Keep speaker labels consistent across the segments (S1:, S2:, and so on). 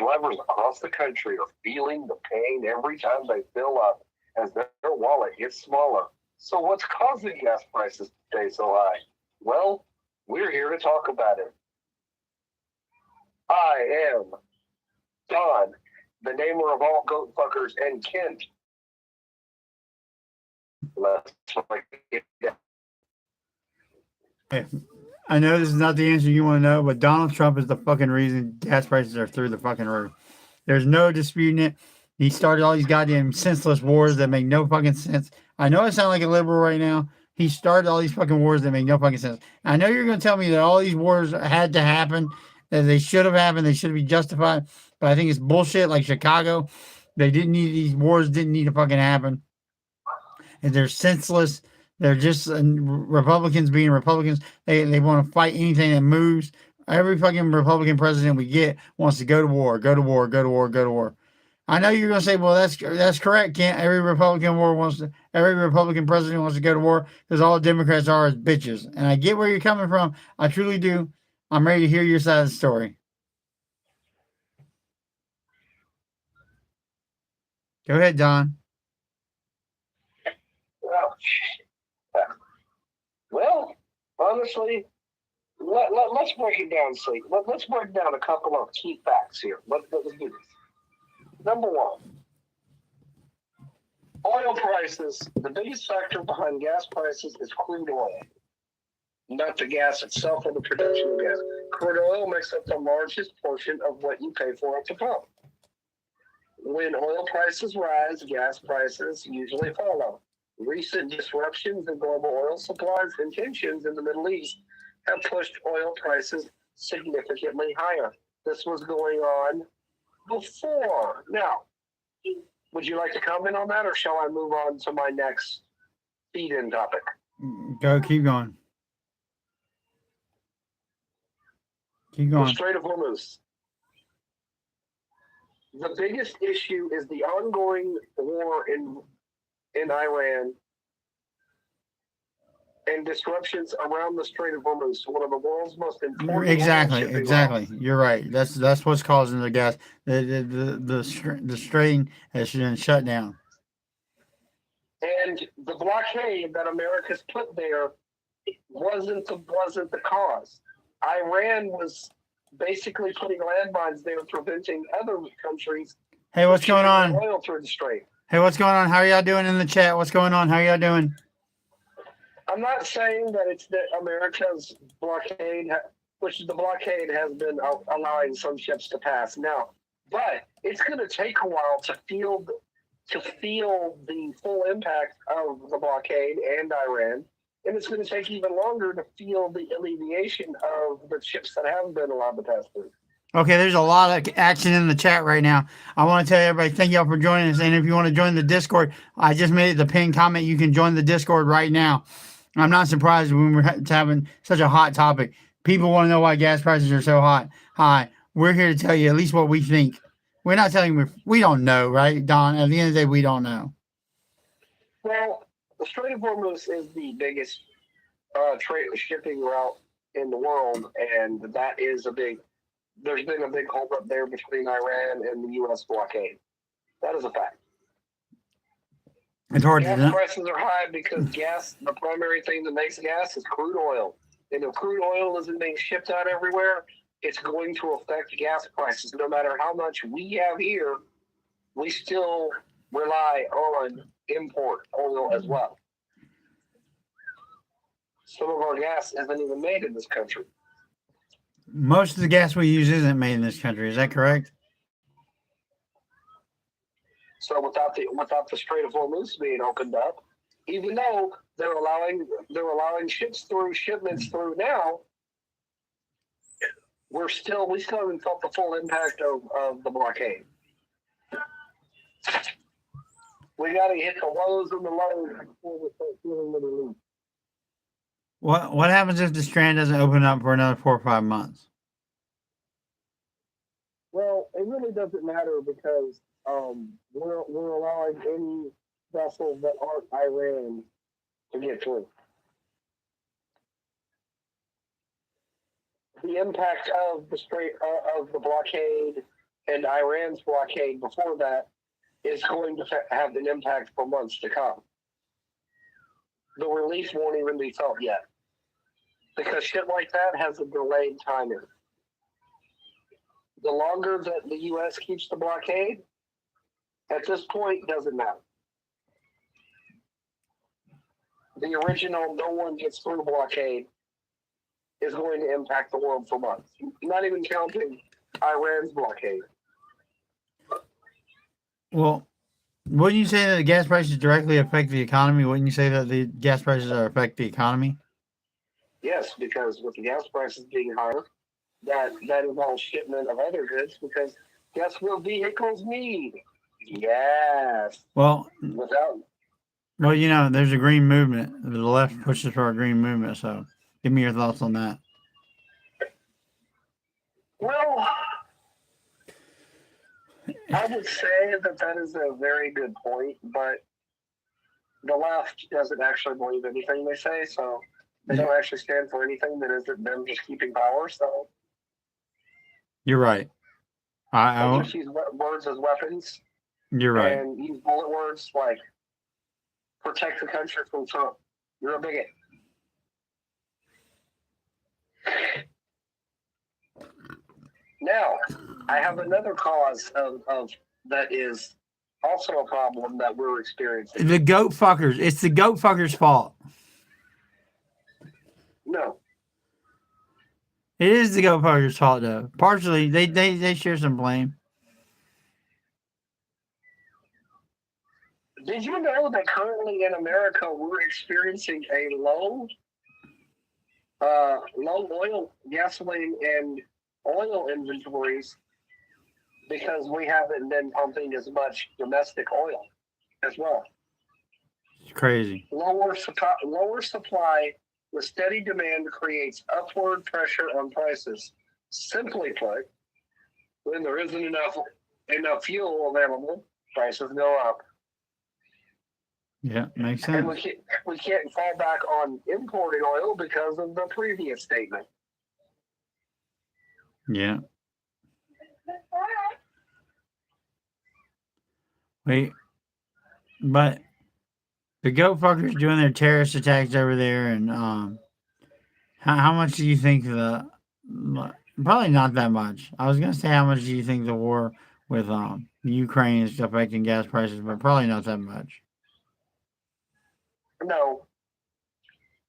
S1: drivers across the country are feeling the pain every time they fill up as their wallet gets smaller. So, what's causing gas prices to stay so high? Well, we're here to talk about it. I am Don, the namer of all goat fuckers, and Kent. Let's get
S2: Hey, I know this is not the answer you want to know, but Donald Trump is the fucking reason gas prices are through the fucking roof. There's no disputing it. He started all these goddamn senseless wars that make no fucking sense. I know I sound like a liberal right now. He started all these fucking wars that make no fucking sense. I know you're going to tell me that all these wars had to happen, that they should have happened, they should be justified, but I think it's bullshit like Chicago. They didn't need these wars, didn't need to fucking happen. And they're senseless. They're just Republicans being Republicans. They want to fight anything that moves. Every fucking Republican president we get wants to go to war, go to war, go to war, go to war. I know you're gonna say, well, that's correct. Can't every Republican president wants to go to war because all Democrats are is bitches. And I get where you're coming from. I truly do. I'm ready to hear your side of the story. Go ahead, Don.
S1: well, well, honestly, let's break it down. See, let's break down a couple of key facts here. Let's do this. Number one, oil prices. The biggest factor behind gas prices is crude oil, not the gas itself or the production of gas. Crude oil makes up the largest portion of what you pay for at the pump. When oil prices rise, gas prices usually follow. Recent disruptions in global oil supplies and tensions in the Middle East have pushed oil prices significantly higher. This was going on before. Now, would you like to comment on that, or shall I move on to my next feed-in topic?
S2: Go, keep going. Keep
S1: The
S2: going.
S1: Strait of Hormuz. The biggest issue is the ongoing war in Iran and disruptions around the Strait of Hormuz, one of the world's most important
S2: Exactly,
S1: shipping
S2: exactly.
S1: routes.
S2: You're right. That's what's causing the gas. The strain has been shut down.
S1: And the blockade that America's put there wasn't the cause. Iran was basically putting landmines there, preventing other countries
S2: Hey,
S1: from
S2: what's going
S1: shipping their
S2: on?
S1: oil through the strait.
S2: Hey, what's going on? How are y'all doing in the chat? What's going on? How are y'all doing?
S1: I'm not saying that it's that America's blockade, which the blockade has been allowing some ships to pass now, but it's going to take a while to feel the full impact of the blockade and Iran, and it's going to take even longer to feel the alleviation of the ships that have been allowed to pass through.
S2: Okay, there's a lot of action in the chat right now. I want to tell everybody thank y'all for joining us. And if you want to join the Discord, I just made the pinned comment. You can join the Discord right now. I'm not surprised when we're having such a hot topic. People want to know why gas prices are so high. We're here to tell you at least what we think. We're not telling you we don't know, right, Don? At the end of the day, we don't know.
S1: Well, the Strait of Hormuz is the biggest trade shipping route in the world, and that is a big. There's been a big holdup there between Iran and the U.S. blockade. That is a fact.
S2: It's hard to
S1: Gas
S2: know.
S1: prices are high because gas, the primary thing that makes gas is crude oil. And if crude oil isn't being shipped out everywhere, it's going to affect gas prices. No matter how much we have here, we still rely on import oil as well. Some of our gas isn't even made in this country.
S2: Most of the gas we use isn't made in this country. Is that correct?
S1: So without the Strait of Hormuz being opened up, even though they're allowing shipments through now, we still haven't felt the full impact of the blockade. We got to hit the lows and the lows before we start feeling the relief.
S2: What happens if the strand doesn't open up for another 4 or 5 months?
S1: Well, it really doesn't matter because we're allowing any vessels that aren't Iran to get through. The impact of the blockade and Iran's blockade before that is going to have an impact for months to come. The relief won't even be felt yet because shit like that has a delayed timing. The longer that the U.S. keeps the blockade, at this point, doesn't matter. The original no one gets through blockade is going to impact the world for months. Not even counting Iran's blockade.
S2: Well, wouldn't you say that the gas prices directly affect the economy? Wouldn't you say that the gas prices affect the economy?
S1: Yes, because with the gas prices being higher, that involves shipment of other goods because guess what vehicles need? Gas.
S2: Well,
S1: Without
S2: you know, there's a green movement. The left pushes for a green movement. So, give me your thoughts on that.
S1: well, I would say that is a very good point, but the left doesn't actually believe anything they say, so they don't actually stand for anything that isn't them just keeping power. So
S2: You're right.
S1: they just use words as weapons.
S2: You're right.
S1: And use bullet words like protect the country from Trump. You're a bigot. Now, I have another cause of that is also a problem that we're experiencing.
S2: The goat fuckers. It's the goat fuckers' fault.
S1: No.
S2: It is the goat fuckers' fault, though. Partially, they share some blame.
S1: Did you know that currently in America we're experiencing a low oil, gasoline, and oil inventories because we haven't been pumping as much domestic oil as well.
S2: It's crazy.
S1: Lower supply with steady demand creates upward pressure on prices. Simply put, when there isn't enough fuel available, prices go up.
S2: Yeah, makes sense.
S1: And we can't fall back on importing oil because of the previous statement.
S2: Yeah. Wait, but the goat fuckers doing their terrorist attacks over there, and how much do you think probably not that much. I was gonna say how much do you think the war with Ukraine is affecting gas prices, but probably not that much.
S1: No,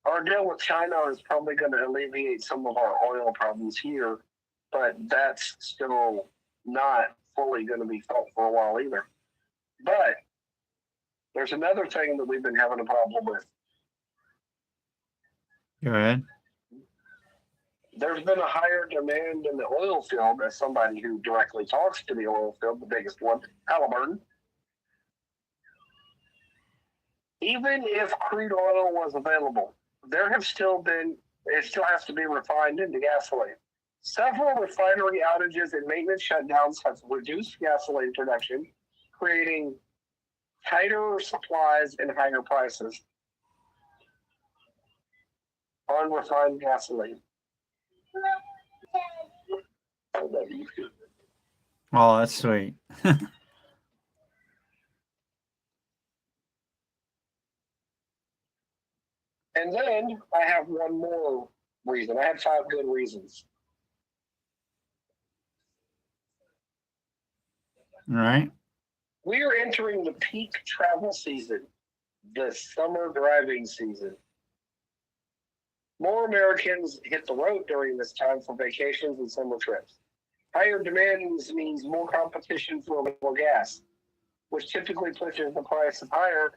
S1: our deal with China is probably going to alleviate some of our oil problems here, but that's still not fully going to be felt for a while either. But there's another thing that we've been having a problem with.
S2: Go ahead.
S1: There's been a higher demand in the oil field as somebody who directly talks to the oil field, the biggest one, Halliburton. Even if crude oil was available, it still has to be refined into gasoline. Several refinery outages and maintenance shutdowns have reduced gasoline production, creating tighter supplies and higher prices on refined gasoline.
S2: Oh, that's sweet.
S1: And then I have one more reason. I have 5 good reasons.
S2: All right.
S1: We are entering the peak travel season, the summer driving season. More Americans hit the road during this time for vacations and summer trips. Higher demands means more competition for more gas, which typically pushes the price higher